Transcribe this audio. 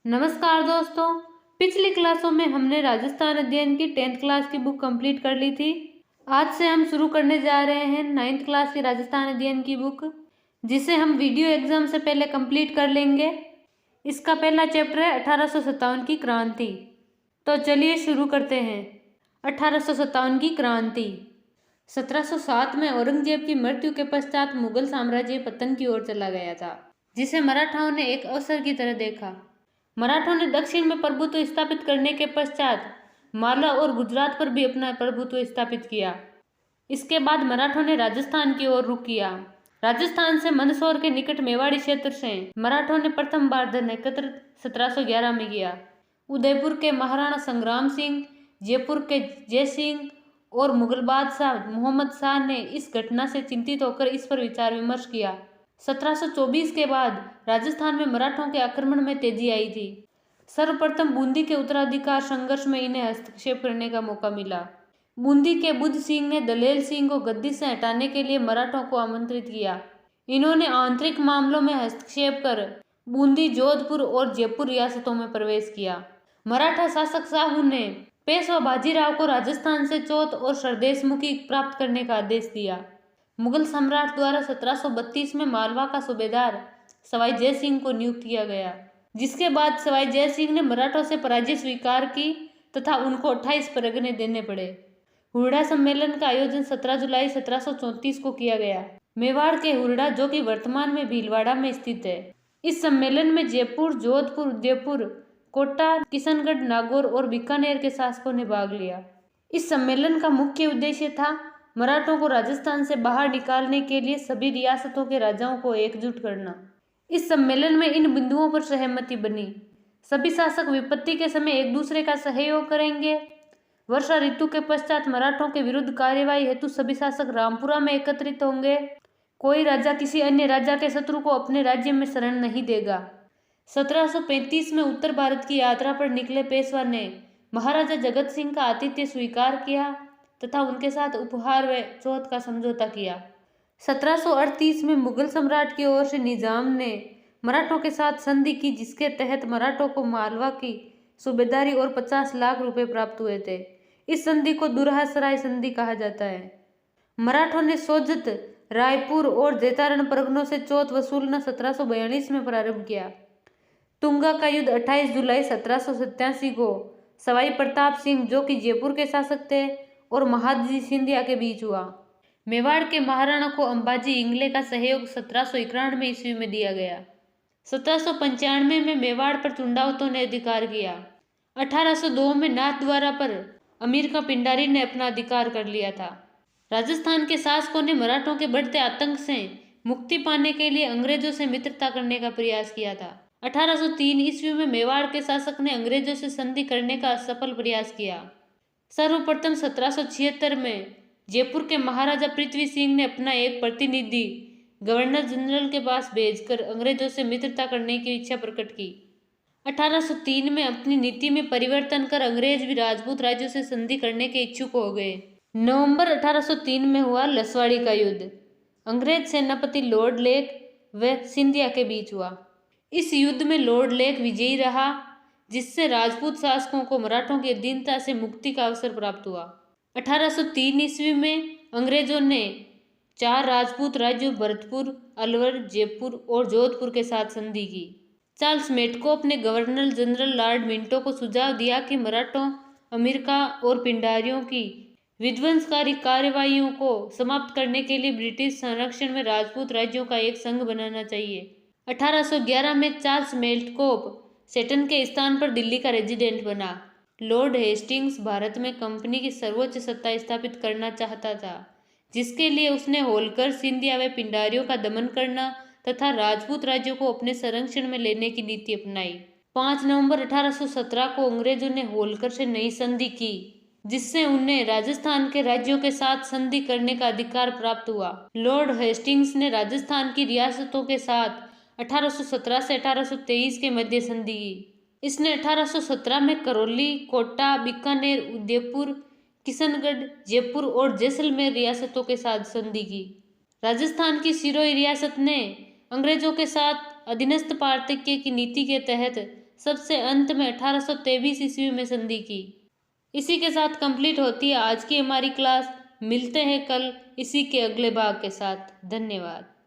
नमस्कार दोस्तों। पिछली क्लासों में हमने राजस्थान अध्ययन की 10th क्लास की बुक कंप्लीट कर ली थी। आज से हम शुरू करने जा रहे हैं 9th क्लास की राजस्थान अध्ययन की बुक, जिसे हम वीडियो एग्जाम से पहले कंप्लीट कर लेंगे। इसका पहला चैप्टर है 1857 की क्रांति। तो चलिए शुरू करते हैं। 1857 की क्रांति। 1707 में औरंगजेब की मृत्यु के पश्चात मुगल साम्राज्य पतन की ओर चला गया था, जिसे मराठाओं ने एक अवसर की तरह देखा। मराठों ने दक्षिण में प्रभुत्व स्थापित करने के पश्चात मालवा और गुजरात पर भी अपना प्रभुत्व स्थापित किया। इसके बाद मराठों ने राजस्थान की ओर रुख किया। राजस्थान से मंदसौर के निकट मेवाड़ी क्षेत्र से मराठों ने प्रथम बार धन एकत्र 1711 में किया। उदयपुर के महाराणा संग्राम सिंह, जयपुर के जय सिंह और मुगल बादशाह मोहम्मद शाह ने इस घटना से चिंतित होकर इस पर विचार विमर्श किया। 1724 के बाद राजस्थान में मराठों के आक्रमण में तेजी आई थी। सर्वप्रथम बूंदी के उत्तराधिकार संघर्ष में इन्हें हस्तक्षेप करने का मौका मिला। बूंदी के बुद्ध सिंह ने दलेल सिंह को गद्दी से हटाने के लिए मराठों को आमंत्रित किया। इन्होंने आंतरिक मामलों में हस्तक्षेप कर बूंदी, जोधपुर और जयपुर रियासतों में प्रवेश किया। मराठा शासक शाहू ने पेशवा बाजीराव को राजस्थान से चौथ और सरदेशमुखी प्राप्त करने का आदेश दिया। मुगल सम्राट द्वारा 1732 में मालवा का सूबेदार सवाई जय सिंह को नियुक्त किया गया, जिसके बाद सवाई जय सिंह ने मराठों से पराजय स्वीकार की तथा उनको 28 परगने देने पड़े। हुरडा सम्मेलन का आयोजन 17 जुलाई 1734 को किया गया। मेवाड़ के हुरडा, जो कि वर्तमान में भीलवाड़ा में स्थित है। इस सम्मेलन में जयपुर, जोधपुर, उदयपुर, कोटा, किशनगढ़, नागौर और बीकानेर के शासकों ने भाग लिया। इस सम्मेलन का मुख्य उद्देश्य था मराठों को राजस्थान से बाहर निकालने के लिए सभी रियासतों के राजाओं को एकजुट करना। इस सम्मेलन में इन बिंदुओं पर सहमति बनी। सभी शासक विपत्ति के समय एक दूसरे का सहयोग करेंगे। वर्षा ऋतु के पश्चात मराठों के विरुद्ध कार्यवाही हेतु सभी शासक रामपुरा में एकत्रित होंगे। कोई राजा किसी अन्य राजा के शत्रु को अपने राज्य में शरण नहीं देगा। 1735 में उत्तर भारत की यात्रा पर निकले पेशवा ने महाराजा जगत सिंह का आतिथ्य स्वीकार किया तथा उनके साथ उपहार व चौथ का समझौता किया। 1738 में मुगल सम्राट की ओर से निजाम ने मराठों के साथ संधि की, जिसके तहत मराठों को मालवा की सूबेदारी और 50 लाख रुपए प्राप्त हुए थे। इस संधि को दुरहासराय संधि कहा जाता है। मराठों ने सोजत, रायपुर और जैतारण परगनों से चौथ वसूलना 1742 में प्रारंभ किया। तुंगा का युद्ध 28 जुलाई 1787 को सवाई प्रताप सिंह, जो कि जयपुर के शासक थे, और महादजी सिंधिया के बीच हुआ। मेवाड़ के महाराणा को अंबाजी इंगले का सहयोग 1791 ईस्वी में दिया गया। 1795 में मेवाड़ पर चुंडावतों ने अधिकार किया। 1802 में नाथद्वारा पर अमीर का पिंडारी ने अपना अधिकार कर लिया था। राजस्थान के शासकों ने मराठों के बढ़ते आतंक से मुक्ति पाने के लिए अंग्रेजों से मित्रता करने का प्रयास किया था। 1803 ईस्वी में मेवाड़ के शासक ने अंग्रेजों से संधि करने का सफल प्रयास किया। सर्वप्रथम 1776 में जयपुर के महाराजा पृथ्वी सिंह ने अपना एक प्रतिनिधि गवर्नर जनरल के पास भेजकर अंग्रेजों से मित्रता करने की इच्छा प्रकट की। 1803 में अपनी नीति में परिवर्तन कर अंग्रेज भी राजपूत राज्यों से संधि करने के इच्छुक हो गए। नवंबर 1803 में हुआ लसवाड़ी का युद्ध। अंग्रेज सेनापति लॉर्ड लेक व सिंधिया के बीच हुआ। इस युद्ध में लॉर्ड लेक विजयी रहा, जिससे राजपूत शासकों को मराठों की अधीनता से मुक्ति का अवसर प्राप्त हुआ। 1803 ईस्वी में अंग्रेजों ने 4 राजपूत राज्यों भरतपुर, अलवर, जयपुर और जोधपुर के साथ संधि की। चार्ल्स मेटकोप ने गवर्नर जनरल लॉर्ड मिंटो को सुझाव दिया कि मराठों, अमेरिका और पिंडारियों की विध्वंसकारी कार्यवाहियों को समाप्त करने के लिए ब्रिटिश संरक्षण में राजपूत राज्यों का एक संघ बनाना चाहिए। 1811 में चार्ल्स मेटकोप सेटन के स्थान पर दिल्ली का रेजिडेंट बना। लॉर्ड हेस्टिंग्स भारत में कंपनी की सर्वोच्च सत्ता स्थापित करना चाहता था, जिसके लिए उसने होलकर, सिंधिया व पिंडारियों का दमन करना तथा राजपूत राज्यों को अपने संरक्षण में लेने की नीति अपनाई। 5 नवंबर 1817 को अंग्रेजों ने होलकर से नई संधि की, जिससे उन्हें राजस्थान के राज्यों के साथ संधि करने का अधिकार प्राप्त हुआ। लॉर्ड हेस्टिंग्स ने राजस्थान की रियासतों के साथ 1817 से 1823 के मध्य संधि की। इसने 1817 में करौली, कोटा, बीकानेर, उदयपुर, किशनगढ़, जयपुर और जैसलमेर रियासतों के साथ संधि की। राजस्थान की सिरोही रियासत ने अंग्रेजों के साथ अधीनस्थ पार्थिक्य की नीति के तहत सबसे अंत में 1823 ईस्वी में संधि की। इसी के साथ कंप्लीट होती है आज की हमारी क्लास। मिलते हैं कल इसी के अगले भाग के साथ। धन्यवाद।